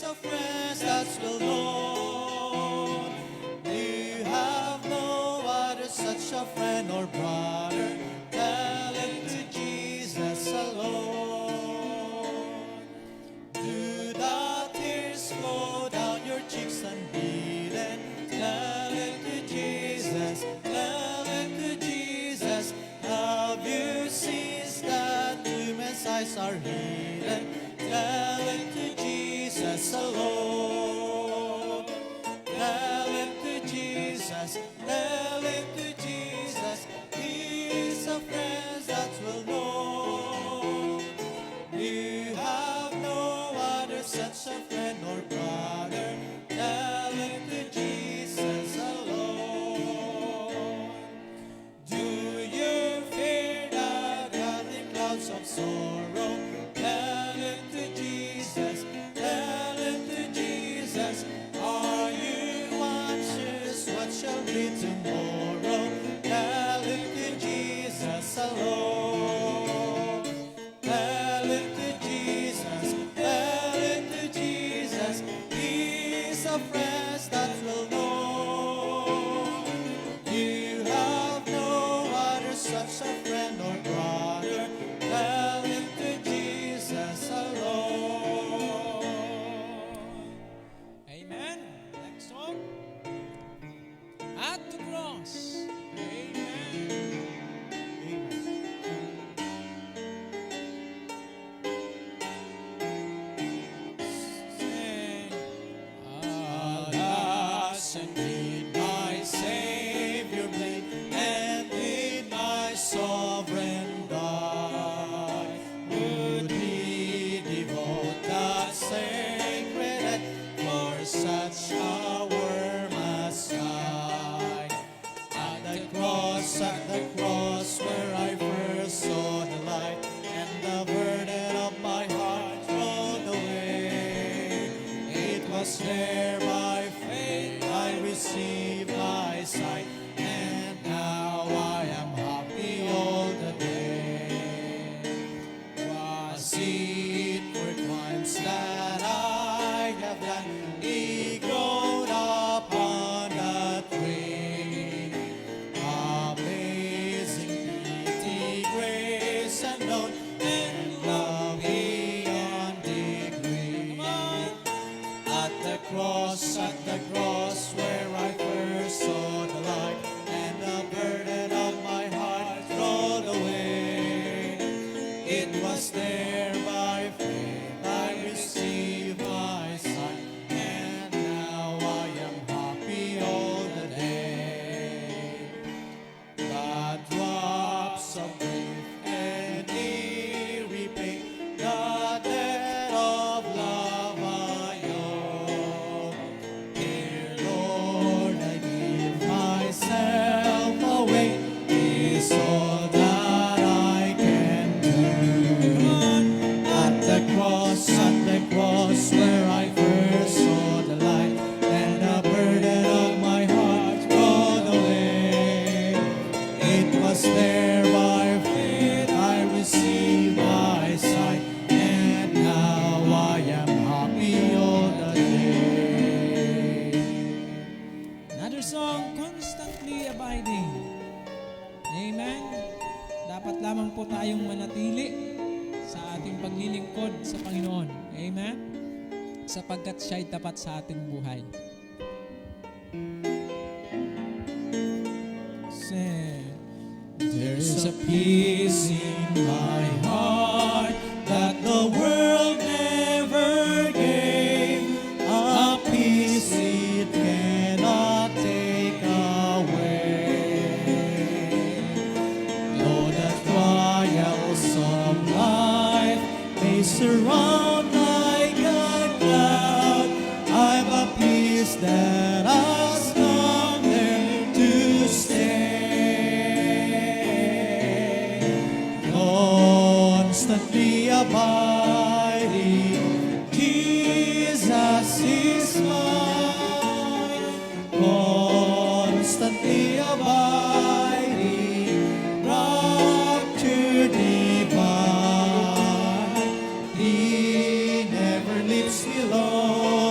of friends that's well known. You have no other such a friend or brother. Tell it to Jesus alone. Do the tears flow down your cheeks unbeaten? Tell it to Jesus. Tell it to Jesus. Have you seen that women's eyes are hidden? Tell it to Jesus alone. Tell it to Jesus. Tell it to Jesus. He's a friend that's well known. You have no other such a friend or brother. Tell it to Jesus alone. Do you fear the gathering clouds of sorrow? Tell it to Jesus. Tell it to Jesus. Are you anxious? What shall be tomorrow? Tell it to Jesus alone. Tell it to Jesus. Tell it to Jesus. He's a friend that will know. You have no other such a friend or brother. Tell it to Jesus alone. Amen. Next song. At the cross. Amen. Sing. Alas, and did my Savior bleed, and did my sovereign die? Would he devote that sacred act for such a worm as I? At the cross where I first saw the light, and the burden of my heart rolled away. It was there by faith I received my sight, and now I am happy all the day. Was it for crimes that I have done? He groaned upon the tree. Amazing pity, grace unknown, and love beyond degree. At the cross where I first saw the light, and the burden of my heart rolled away. It was there by faith I received my sight, and now I am happy all the day. The drops of grief and eerie pain, the debt of love I owe. Dear Lord, I give myself away. Is all that I can do. At the cross where I first saw the light, and the burden of my heart rolled away. It was there by faith I received my sight, and now I am happy all the day. Another song, Constantly Abiding. Amen. Dapat lamang po tayong manatili sa ating paglilingkod sa Panginoon. Amen. Sapagkat siya'y tapat sa ating buhay. Sing. There's a peace in my heart that the world never gave, a peace it cannot take away. Though the trials of life may surround like a cloud, I've a peace that has come there to stay. Constantly abiding, Jesus is mine. Constantly abiding, rapture divine. He never leaves me alone.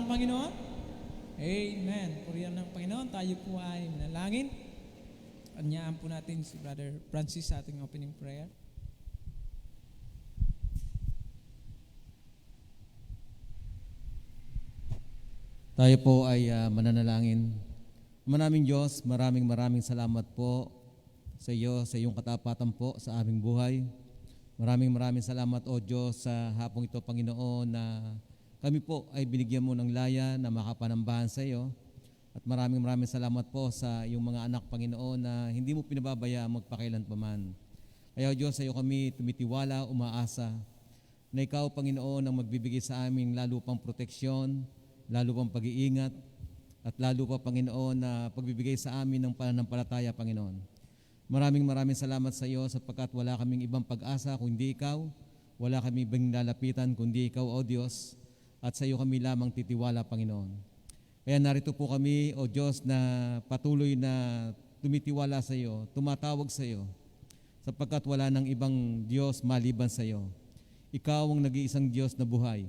ng Panginoon? Amen. Purihan ng Panginoon. Tayo po ay manalangin. Anyaan po natin si Brother Francis sa ating opening prayer. Tayo po ay mananalangin. Maraming Diyos, maraming salamat po sa iyo, sa iyong katapatan po sa aming buhay. Maraming salamat o Diyos sa hapong ito, Panginoon, na kami po ay binigyan mo ng laya na makapanambahan sa iyo. At maraming salamat po sa iyong mga anak, Panginoon, na hindi mo pinababaya magpakailan pa man. Kaya o Diyos, sa iyo kami tumitiwala, umaasa na ikaw, Panginoon, ang magbibigay sa amin lalo pang proteksyon, lalo pang pag-iingat, at lalo pa, Panginoon, na pagbibigay sa amin ng pananampalataya, Panginoon. Maraming salamat sa iyo sapagkat wala kaming ibang pag-asa kundi ikaw, wala kaming ibang lalapitan kundi ikaw, O Diyos, at sa iyo kami lamang titiwala, Panginoon. Kaya narito po kami, O Diyos, na patuloy na tumitiwala sa iyo, tumatawag sa iyo, sapagkat wala nang ibang Diyos maliban sa iyo. Ikaw ang nag-iisang Diyos na buhay.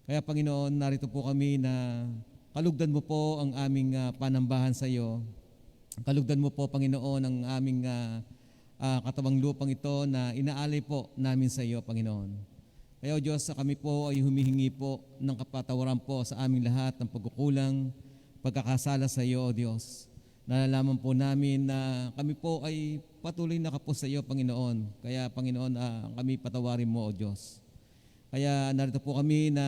Kaya, Panginoon, narito po kami na kalugdan mo po ang aming panambahan sa iyo. Kalugdan mo po, Panginoon, ang aming katawang lupang ito na inaalay po namin sa iyo, Panginoon. Kaya, O Diyos, kami po ay humihingi po ng kapatawaran po sa aming lahat ng pagkukulang, pagkakasala sa iyo, O Diyos. Nalalaman po namin na kami po ay patuloy nakapos sa iyo, Panginoon. Kaya, Panginoon, kami patawarin mo, O Diyos. Kaya narito po kami na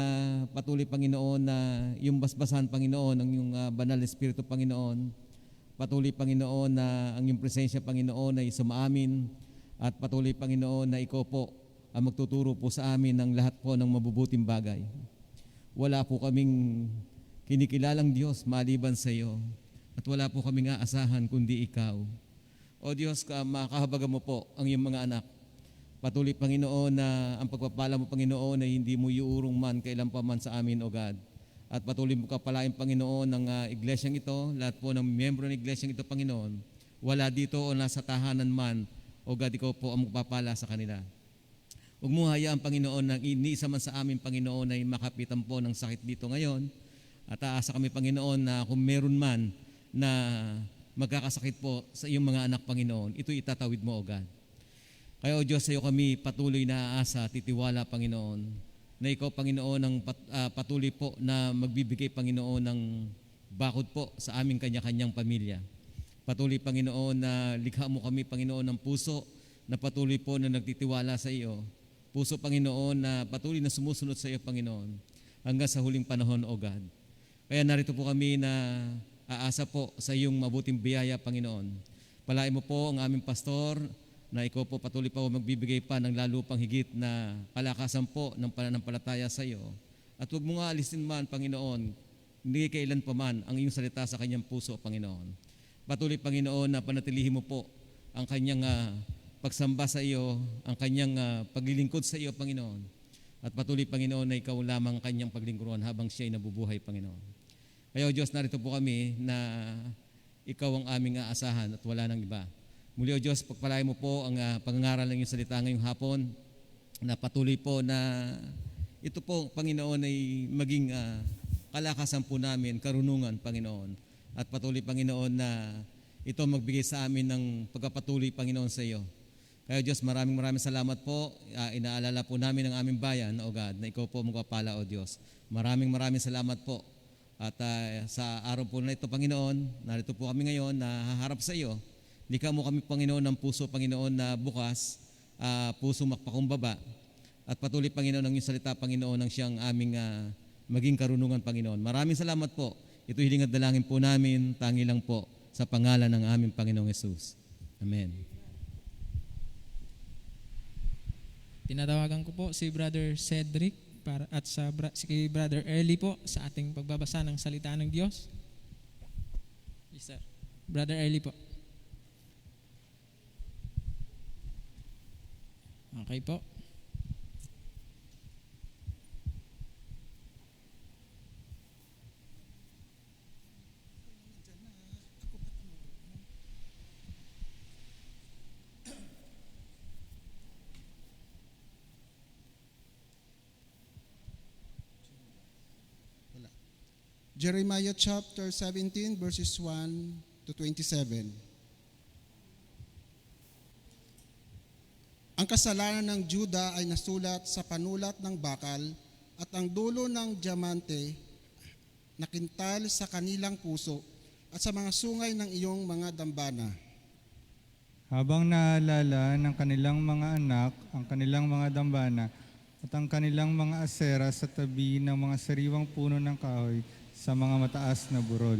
patuloy, Panginoon, na yung basbasan, Panginoon, ang yung banal na Espiritu, Panginoon. Patuloy, Panginoon, na ang yung presensya, Panginoon, ay sumaamin. At patuloy, Panginoon, na ikaw po ang magtuturo po sa amin ng lahat po ng mabubuting bagay. Wala po kaming kinikilalang Diyos maliban sa iyo. At wala po kaming aasahan kundi ikaw. O Diyos, makahabagan mo po ang iyong mga anak. Patuloy, Panginoon, na ang pagpapala mo, Panginoon, ay hindi mo iurong man kailan pa man sa amin, O God. At patuloy mo kapalain, Panginoon, ng iglesyang ito, lahat po ng miyembro ng iglesyang ito, Panginoon. Wala dito o nasa tahanan man, O God, ikaw po ang magpapala sa kanila. Huwag mo hayaan, Panginoon, na iniisa man sa amin, Panginoon, ay makapitan po ng sakit dito ngayon. At aasa kami, Panginoon, na kung meron man na magkakasakit po sa iyong mga anak, Panginoon, ito itatawid mo, O God. Kaya, O Diyos, sa iyo kami patuloy na aasa, titiwala, Panginoon, na ikaw, Panginoon, ang patuloy po na magbibigay, Panginoon, ng bakod po sa aming kanya-kanyang pamilya. Patuloy, Panginoon, na likha mo kami, Panginoon, ng puso na patuloy po na nagtitiwala sa iyo. Puso, Panginoon, na patuloy na sumusunod sa iyo, Panginoon, hanggang sa huling panahon, O God. Kaya narito po kami na aasa po sa iyong mabuting biyaya, Panginoon. Palain mo po ang aming pastor, na ikaw po patuloy pa magbibigay pa ng lalo pang higit na palakasan po ng pananampalataya sa iyo. At huwag mo nga alisin man, Panginoon, hindi kailan pa man ang iyong salita sa kanyang puso, Panginoon. Patuloy, Panginoon, na panatilihin mo po ang kanyang pagsamba sa iyo, ang kanyang paglilingkod sa iyo, Panginoon. At patuloy, Panginoon, na ikaw lamang kanyang paglingkuran habang siya ay nabubuhay, Panginoon. Kaya, O Diyos, narito po kami na ikaw ang aming aasahan at wala nang iba. Muli, O Diyos, pagpalain mo po ang pangangaral ng iyong salita ngayong hapon na patuloy po na ito po, Panginoon, ay maging kalakasan po namin, karunungan, Panginoon. At patuloy, Panginoon, na ito magbigay sa amin ng pagpapatuloy, Panginoon, sa iyo. Kaya, Diyos, maraming salamat po. Inaalala po namin ang aming bayan, O God, na ikaw po magpapala, O Diyos. Maraming salamat po. At sa araw po na ito, Panginoon, narito po kami ngayon na haharap sa iyo. Likha mo kami, Panginoon, ng puso, Panginoon, na bukas, puso makpakumbaba. At patuloy, Panginoon, ang iyong salita, Panginoon, ang siyang aming maging karunungan, Panginoon. Maraming salamat po. Ito hiling at dalangin po namin, tangi lang po sa pangalan ng aming Panginoong Hesus. Amen. Tinatawagan ko po si Brother Cedric at si Brother Early po sa ating pagbabasa ng salita ng Diyos. Yes, sir. Brother Early po. Okay po. Jeremiah chapter 17 verses 1 to 27. Ang kasalanan ng Juda ay nasulat sa panulat ng bakal at ang dulo ng diamante nakintal sa kanilang puso at sa mga sungay ng iyong mga dambana. Habang naalala ng kanilang mga anak ang kanilang mga dambana at ang kanilang mga asera sa tabi ng mga sariwang puno ng kahoy sa mga mataas na burol.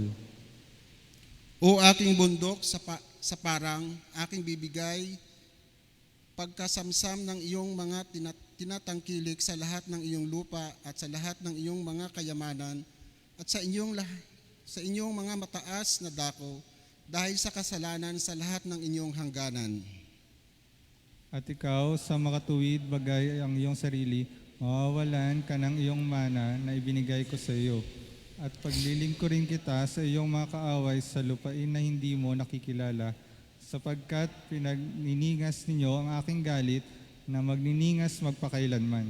O aking bundok sa parang aking bibigay pagkasamsam ng iyong mga tinatangkilik sa lahat ng iyong lupa at sa lahat ng iyong mga kayamanan at sa inyong mga mataas na dako dahil sa kasalanan sa lahat ng inyong hangganan. At ikaw sa makatuwid bagay ang iyong sarili, mawawalan ka ng iyong mana na ibinigay ko sa iyo. At paglilingkurin kita sa iyong mga kaaway sa lupain na hindi mo nakikilala, sapagkat pinagniningas ninyo ang aking galit na magniningas magpakailanman.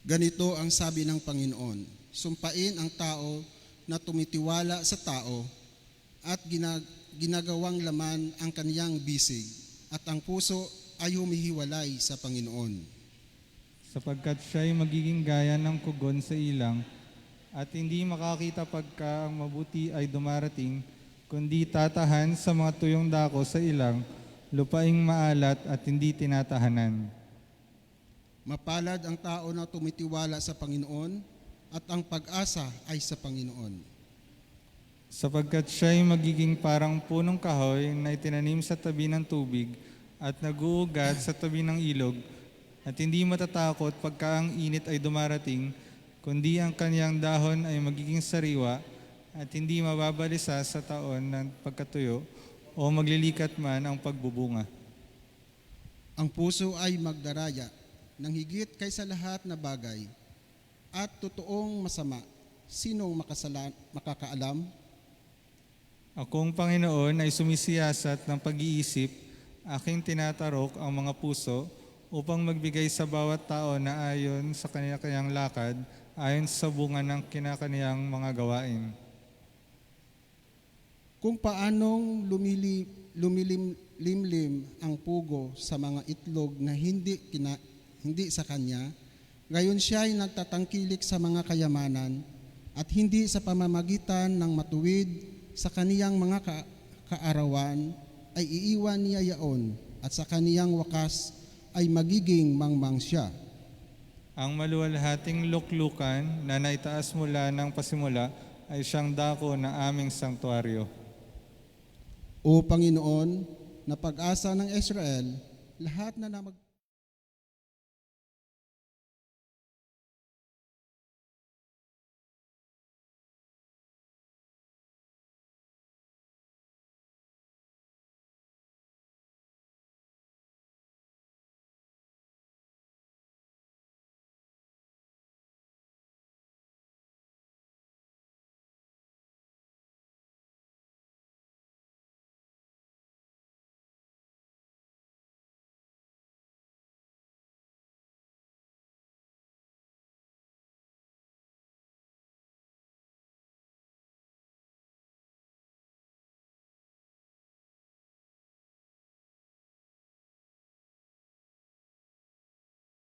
Ganito ang sabi ng Panginoon, sumpain ang tao na tumitiwala sa tao at ginagawang laman ang kaniyang bisig at ang puso ay humihiwalay sa Panginoon. Sapagkat siya'y magiging gaya ng kugon sa ilang at hindi makakita pagka ang mabuti ay dumarating, kundi tatahan sa mga tuyong dako sa ilang, lupaing maalat at hindi tinatahanan. Mapalad ang tao na tumitiwala sa Panginoon at ang pag-asa ay sa Panginoon. Sapagkat siya'y magiging parang punong kahoy na itinanim sa tabi ng tubig at naguugad sa tabi ng ilog at hindi matatakot pagka ang init ay dumarating, kundi ang kaniyang dahon ay magiging sariwa at hindi mababalisa sa taon ng pagkatuyo o maglilikat man ang pagbubunga. Ang puso ay magdaraya ng higit kaysa lahat na bagay at totoong masama. Sinong makakaalam? Akong Panginoon ay sumisiyasat ng pag-iisip, aking tinatarok ang mga puso upang magbigay sa bawat tao na ayon sa kanyang lakad, ayon sa bunga ng kinakaniyang mga gawain. Kung paanong lumilimlim ang pugo sa mga itlog na hindi sa kanya, gayon siya ay nagtatangkilik sa mga kayamanan at hindi sa pamamagitan ng matuwid sa kaniyang mga kaarawan ay iiwan niya yaon at sa kaniyang wakas ay magiging mangmang siya. Ang maluwalhating luklukan na naitaas mula ng pasimula ay siyang dako ng aming sanktuaryo. O Panginoon, na pag-asa ng Israel, lahat na